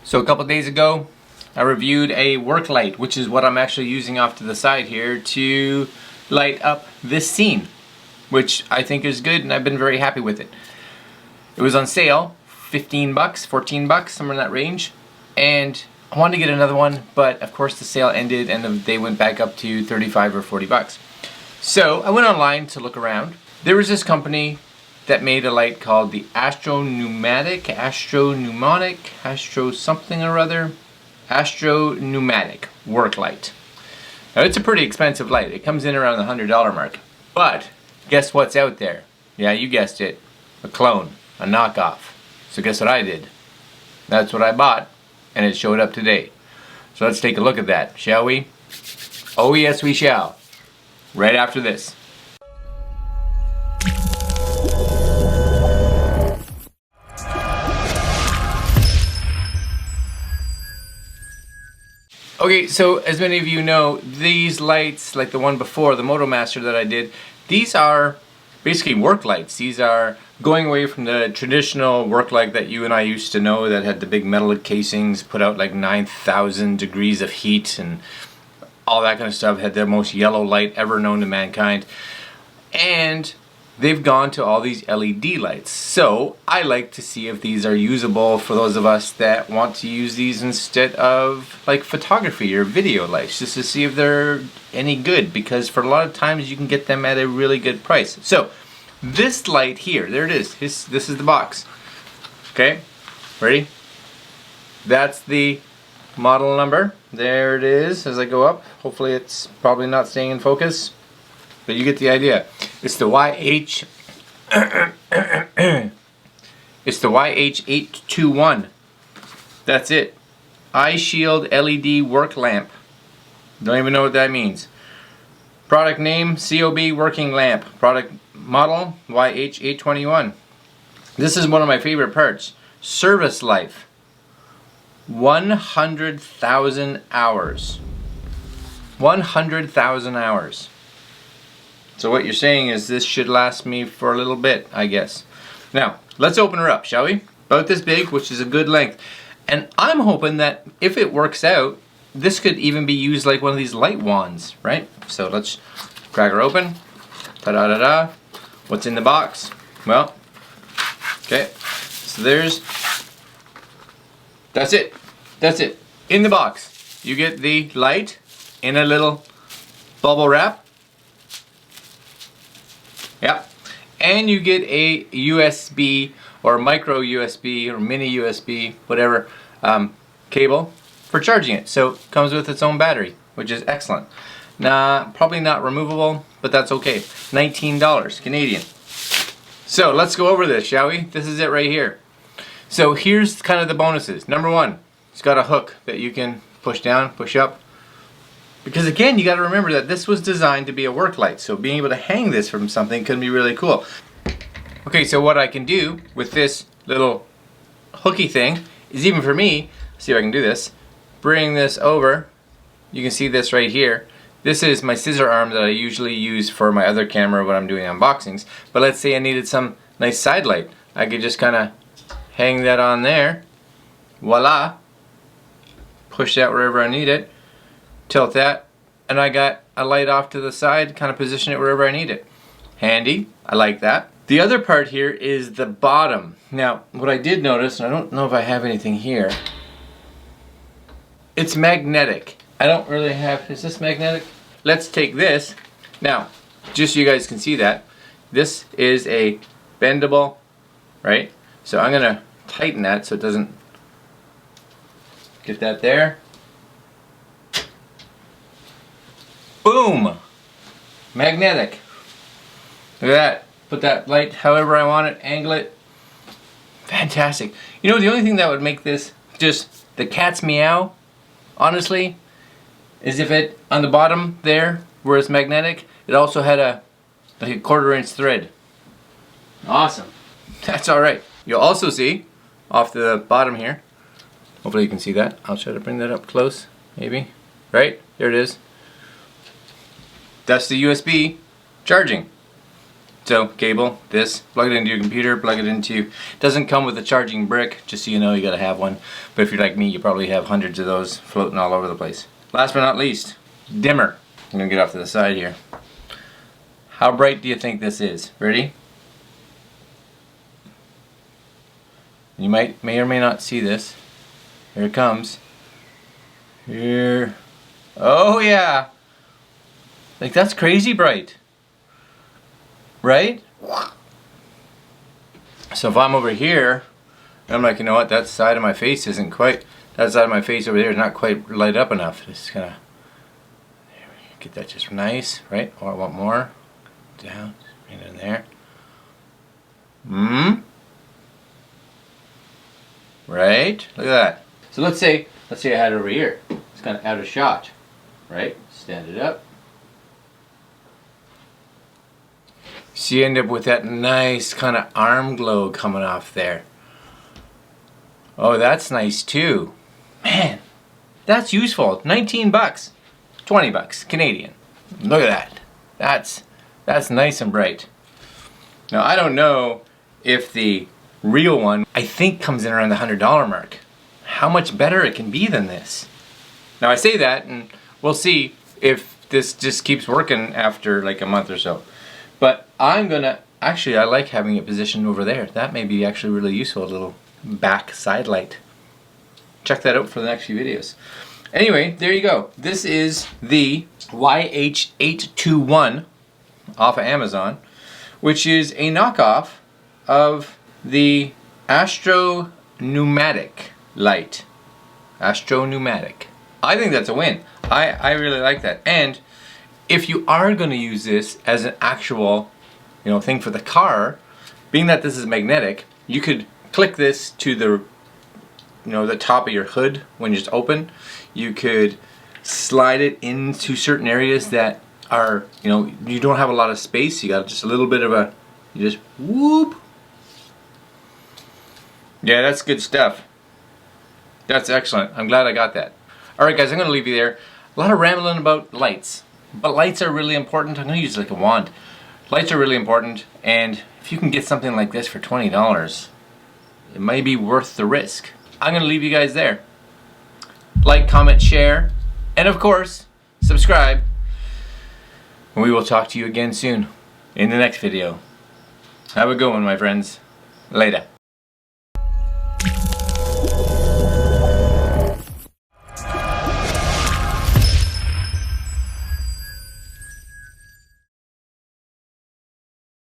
So a couple days ago, I reviewed a work light, which is what I'm actually using off to the side here to light up this scene, which I think is good and I've been very happy with it. It was on sale, 15 bucks, 14 bucks, somewhere in that range. And I wanted to get another one, but of course the sale ended and they went back up to 35 or 40 bucks. So I went online to look around. There was this company that made a light called the Astro Pneumatic, Astro something or other. Astro Pneumatic work light. Now it's a pretty expensive light. It comes in around the $100 mark. But guess what's out there? Yeah, you guessed it. A clone, a knockoff. So guess what I did? That's what I bought, and it showed up today. So let's take a look at that, shall we? Oh yes, we shall. Right after this. Okay, so as many of you know, these lights, like the one before, the MotoMaster that I did, these are basically work lights. These are going away from the traditional work light that you and I used to know that had the big metal casings, put out like 9,000 degrees of heat and all that kind of stuff, had the most yellow light ever known to mankind. And they've gone to all these LED lights. So I like to see if these are usable for those of us that want to use these instead of like photography or video lights, just to see if they're any good, because for a lot of times you can get them at a really good price. So this light here, there it is. This is the box. Okay, ready? That's the model number. There it is as I go up. Hopefully it's probably not staying in focus, but you get the idea. It's the it's the YH821. That's it. Eye shield LED work lamp. Don't even know what that means. Product name, COB working lamp. Product model, YH821. This is one of my favorite parts. Service life. 100,000 hours. 100,000 hours. So what you're saying is this should last me for a little bit, I guess. Now, let's open her up, shall we? About this big, which is a good length. And I'm hoping that if it works out, this could even be used like one of these light wands, right? So let's crack her open. Ta-da-da-da. What's in the box? Well, okay. So that's it. That's it. In the box, you get the light in a little bubble wrap. Yeah, and you get a USB or micro USB or mini USB, whatever, cable for charging it. So it comes with its own battery, which is excellent. Nah, probably not removable, but that's okay. $19 Canadian. So let's go over this, shall we? This is it right here. So here's kind of the bonuses. Number one, it's got a hook that you can push down, push up. Because again, you got to remember that this was designed to be a work light, so being able to hang this from something can be really cool. Okay, so what I can do with this little hooky thing is, even for me, see if I can do this, bring this over. You can see this right here. This is my scissor arm that I usually use for my other camera when I'm doing unboxings. But let's say I needed some nice side light. I could just kind of hang that on there. Voila. Push that wherever I need it. Tilt that, and I got a light off to the side, kind of position it wherever I need it. Handy, I like that. The other part here is the bottom. Now, what I did notice, and I don't know if I have anything here, it's magnetic. I don't really have, is this magnetic? Let's take this. Now, just so you guys can see that, this is a bendable, right? So I'm gonna tighten that so it doesn't get that there. Boom! Magnetic. Look at that. Put that light however I want it, angle it. Fantastic. You know, the only thing that would make this just the cat's meow, honestly, is if it, on the bottom there, where it's magnetic, it also had like a 1/4 inch thread. Awesome. That's alright. You'll also see, off the bottom here, hopefully you can see that. I'll try to bring that up close, maybe. Right? There it is. That's the USB charging. So cable, this, plug it into your computer, plug it into, doesn't come with a charging brick, just so you know you gotta have one. But if you're like me, you probably have hundreds of those floating all over the place. Last but not least, dimmer. I'm gonna get off to the side here. How bright do you think this is? Ready? You may or may not see this. Here it comes. Here. Oh yeah! Like that's crazy bright. Right? So if I'm over here, I'm like, you know what, that side of my face isn't quite, that side of my face over there is not quite light up enough. Just gonna get that just nice, right? Or I want more. Down, right in there. Right? Look at that. So let's say I had it over here. It's kind of out of shot. Right? Stand it up. So you end up with that nice kind of arm glow coming off there. Oh, that's nice too. Man, that's useful. 19 bucks. 20 bucks Canadian. Look at that. That's nice and bright. Now I don't know if the real one, I think, comes in around the $100 mark. How much better it can be than this. Now I say that and we'll see if this just keeps working after like a month or so. But I'm gonna, actually I like having it positioned over there. That may be actually really useful, a little back side light. Check that out for the next few videos. Anyway, there you go. This is the YH821 off of Amazon, which is a knockoff of the Astro Pneumatic light. Astro Pneumatic. I think that's a win. I really like that. And if you are going to use this as an actual, thing for the car, being that this is magnetic, you could click this to the, the top of your hood when you just open. You could slide it into certain areas that are, you don't have a lot of space. You got just a little bit of a, you just whoop. Yeah, that's good stuff. That's excellent. I'm glad I got that. Alright guys, I'm going to leave you there. A lot of rambling about lights. But lights are really important. I'm going to use like a wand. Lights are really important, and if you can get something like this for $20, it might be worth the risk. I'm going to leave you guys there. Like, comment, share, and of course, subscribe. And we will talk to you again soon in the next video. Have a good one, my friends. Later.